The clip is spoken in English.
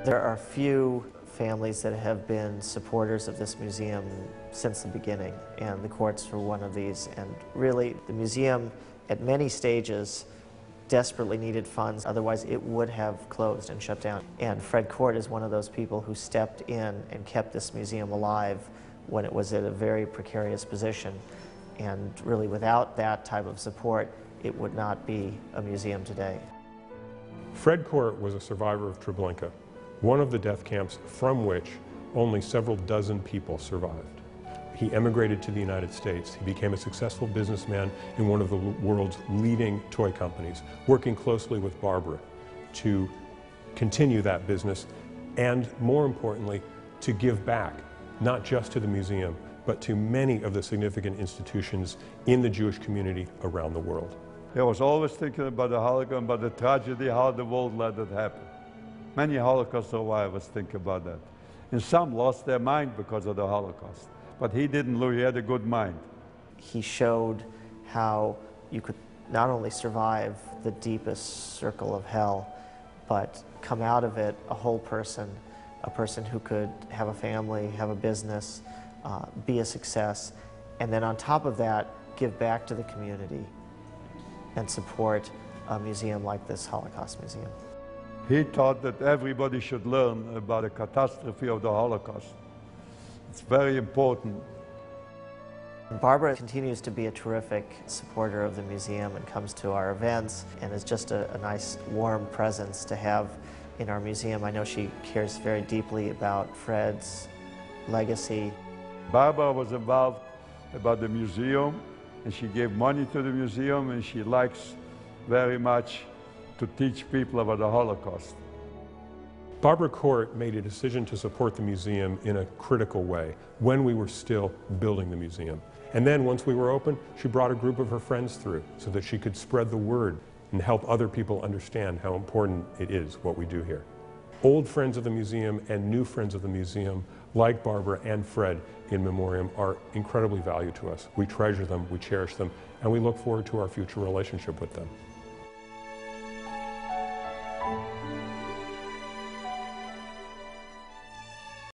There are few families that have been supporters of this museum since the beginning, and the Korts were one of these. And really, the museum, at many stages, desperately needed funds, otherwise it would have closed and shut down. And Fred Kort is one of those people who stepped in and kept this museum alive when it was at a very precarious position. And really, without that type of support, it would not be a museum today. Fred Kort was a survivor of Treblinka, one of the death camps from which only several dozen people survived. He emigrated to the United States. He became a successful businessman in one of the world's leading toy companies, working closely with Barbara to continue that business and, more importantly, to give back, not just to the museum, but to many of the significant institutions in the Jewish community around the world. He was always thinking about the Holocaust, about the tragedy, how the world let it happen. Many Holocaust survivors think about that. And some lost their mind because of the Holocaust. But he didn't lose, he had a good mind. He showed how you could not only survive the deepest circle of hell, but come out of it a whole person, a person who could have a family, have a business, be a success, and then on top of that, give back to the community and support a museum like this Holocaust Museum. He thought that everybody should learn about the catastrophe of the Holocaust. It's very important. Barbara continues to be a terrific supporter of the museum and comes to our events and is just a nice, warm presence to have in our museum. I know she cares very deeply about Fred's legacy. Barbara was involved about the museum, and she gave money to the museum, and she likes very much to teach people about the Holocaust. Barbara Kort made a decision to support the museum in a critical way when we were still building the museum. And then once we were open, she brought a group of her friends through so that she could spread the word and help other people understand how important it is what we do here. Old friends of the museum and new friends of the museum, like Barbara and Fred in memoriam, are incredibly valued to us. We treasure them, we cherish them, and we look forward to our future relationship with them.